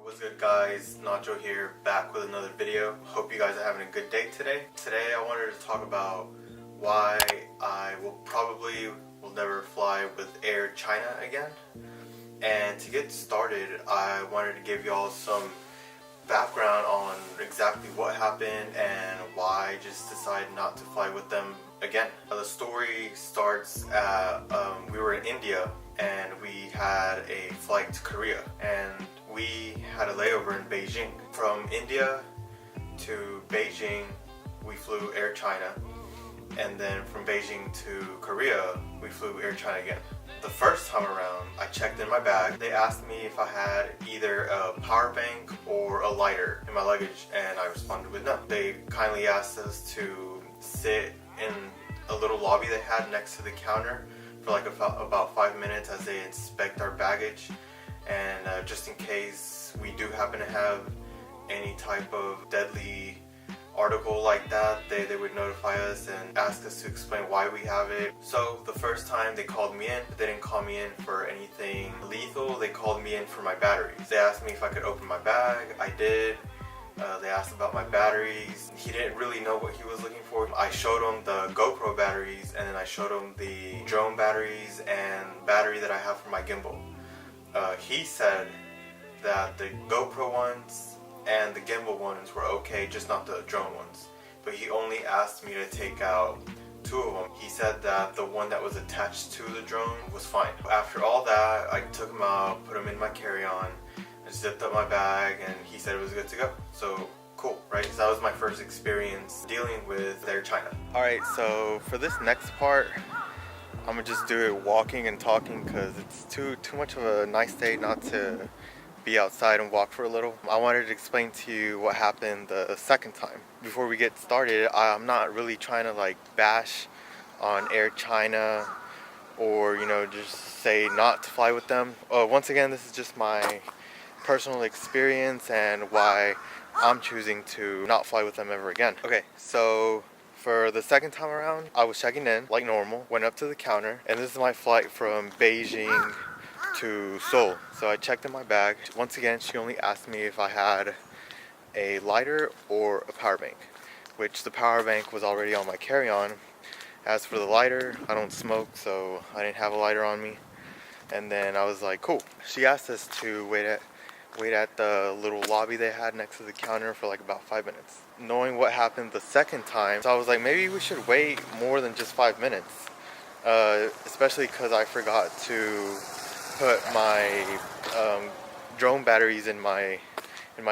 What's good guys, Ignacio here, back with another video. Hope you guys are having a good day today. Today I wanted to talk about why I will never fly with Air China again. And to get started, I wanted to give y'all some background on exactly what happened and why I just decided not to fly with them again. The story starts at, we were in India and we had a flight to Korea, and we had a layover in Beijing. From India to Beijing, we flew Air China, and then from Beijing to Korea, we flew Air China again. The first time around, I checked in my bag. They asked me if I had either a power bank or a lighter in my luggage, and I responded with no. They kindly asked us to sit in a little lobby they had next to the counter for like about 5 minutes as they inspect our baggage, and just in case we do happen to have any type of deadly article like that, they would notify us and ask us to explain why we have it. So the first time they called me in, but they didn't call me in for anything lethal. They called me in for my batteries. They asked me if I could open my bag. I did. They asked about my batteries. He didn't really know what he was looking for. I showed him the GoPro batteries, and then I showed him the drone batteries and battery that I have for my gimbal. He said that the GoPro ones and the gimbal ones were okay, just not the drone ones. But he only asked me to take out 2 of them. He said that the one that was attached to the drone was fine. After all that, I took him out, put him in my carry-on, I zipped up my bag, and he said it was good to go. So cool, right? So that was my first experience dealing with Air China. Alright, so for this next part, I'm gonna just do it walking and talking because it's too much of a nice day not to be outside and walk for a little. I wanted to explain to you what happened the second time. Before we get started, I'm not really trying to like bash on Air China or, you know, just say not to fly with them. Once again, this is just my personal experience and why I'm choosing to not fly with them ever again. Okay, so for the second time around, I was checking in like normal, went up to the counter, and this is my flight from Beijing to Seoul. So I checked in my bag. Once again, she only asked me if I had a lighter or a power bank, which the power bank was already on my carry-on. As for the lighter, I don't smoke, so I didn't have a lighter on me. And then I was like, cool. She asked us to wait at the little lobby they had next to the counter for like about 5 minutes. Knowing what happened the second time, so I was like, maybe we should wait more than just 5 minutes. Especially because I forgot to put my drone batteries in my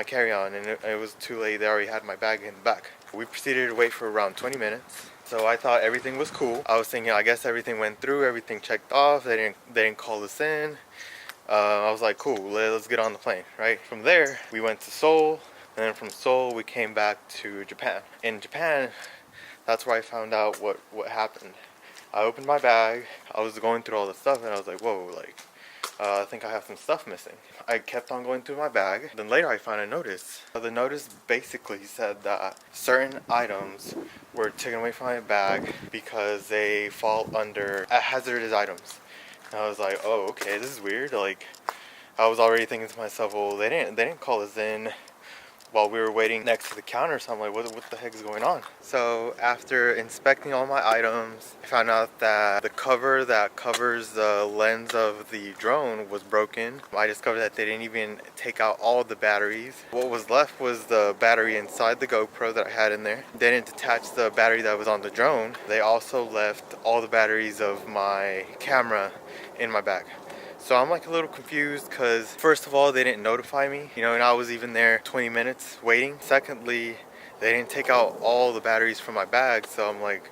carry-on, and it was too late. They already had my bag in the back. We proceeded to wait for around 20 minutes. So I thought everything was cool. I was thinking, I guess everything went through, everything checked off. They didn't call us in. I was like, cool, let's get on the plane, right? From there, we went to Seoul, and then from Seoul, we came back to Japan. In Japan, that's where I found out what happened. I opened my bag, I was going through all the stuff, and I was like, whoa, like, I think I have some stuff missing. I kept on going through my bag. Then later I found a notice. The notice basically said that certain items were taken away from my bag because they fall under hazardous items. And I was like, oh, okay, this is weird. Like, I was already thinking to myself, well, they didn't call us in while we were waiting next to the counter, so I'm like, what the heck is going on? So after inspecting all my items, I found out that the cover that covers the lens of the drone was broken. I discovered that they didn't even take out all the batteries. What was left was the battery inside the GoPro that I had in there. They didn't detach the battery that was on the drone. They also left all the batteries of my camera in my bag. So I'm like a little confused because first of all, they didn't notify me, you know, and I was even there 20 minutes waiting. Secondly, they didn't take out all the batteries from my bag. So I'm like,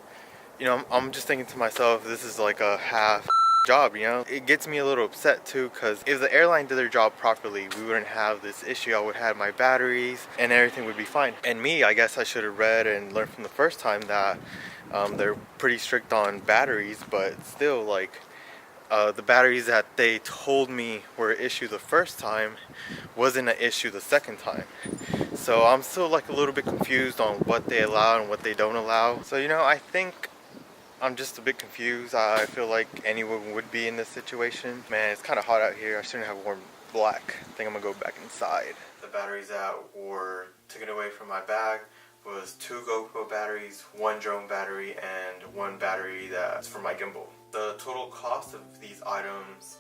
you know, I'm just thinking to myself, this is like a half job, you know. It gets me a little upset too, because if the airline did their job properly, we wouldn't have this issue. I would have my batteries and everything would be fine. And me, I guess I should have read and learned from the first time that they're pretty strict on batteries, but still, like, the batteries that they told me were an issue the first time wasn't an issue the second time. So I'm still like a little bit confused on what they allow and what they don't allow. So, you know, I think I'm just a bit confused. I feel like anyone would be in this situation. Man, it's kind of hot out here. I shouldn't have worn black. I think I'm gonna go back inside. The batteries that were taken away from my bag was 2 GoPro batteries, 1 drone battery, and 1 battery that's for my gimbal. The total cost of these items,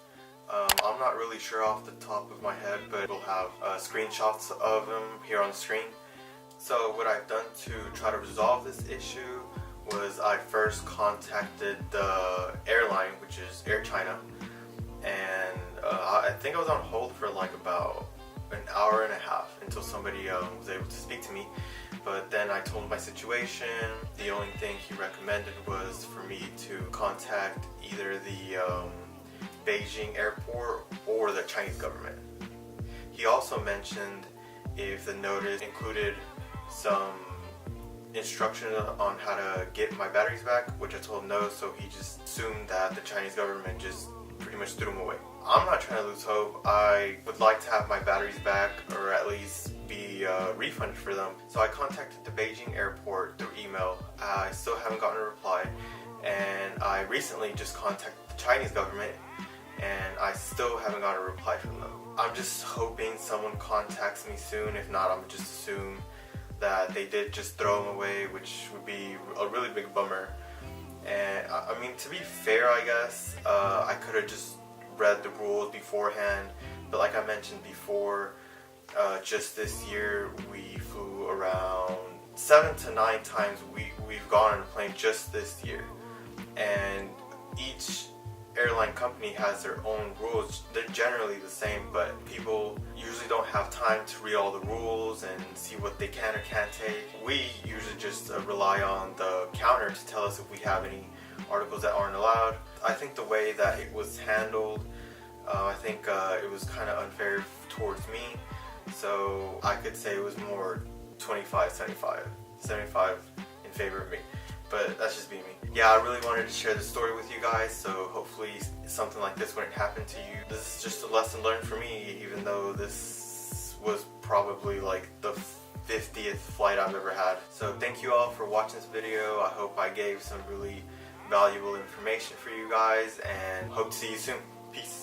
I'm not really sure off the top of my head, but we'll have screenshots of them here on the screen. So what I've done to try to resolve this issue was I first contacted the airline, which is Air China, and I think I was on hold for like about an hour and a half until somebody was able to speak to me. But then I told him my situation. The only thing he recommended was for me to contact either the Beijing airport or the Chinese government. He also mentioned if the notice included some instruction on how to get my batteries back, which I told him no, so he just assumed that the Chinese government just pretty much threw them away. I'm not trying to lose hope. I would like to have my batteries back, or at least be refunded for them. So I contacted the Beijing airport through email. I still haven't gotten a reply, and I recently just contacted the Chinese government, and I still haven't gotten a reply from them. I'm just hoping someone contacts me soon. If not, I'm just assume that they did just throw them away, which would be a really big bummer. And I mean, to be fair, I guess I could have just read the rules beforehand, but like I mentioned before, just this year we flew around 7 to 9 times. We've gone on a plane just this year, and each airline company has their own rules. They're generally the same, but people usually don't have time to read all the rules and see what they can or can't take. We usually just rely on the counter to tell us if we have any articles that aren't allowed. I think the way that it was handled, I think it was kind of unfair towards me, so I could say it was more 25-75, 75 in favor of me. But that's just being me. Yeah, I really wanted to share this story with you guys, so hopefully something like this wouldn't happen to you. This is just a lesson learned for me, even though this was probably like the 50th flight I've ever had. So thank you all for watching this video. I hope I gave some really valuable information for you guys, and hope to see you soon. Peace.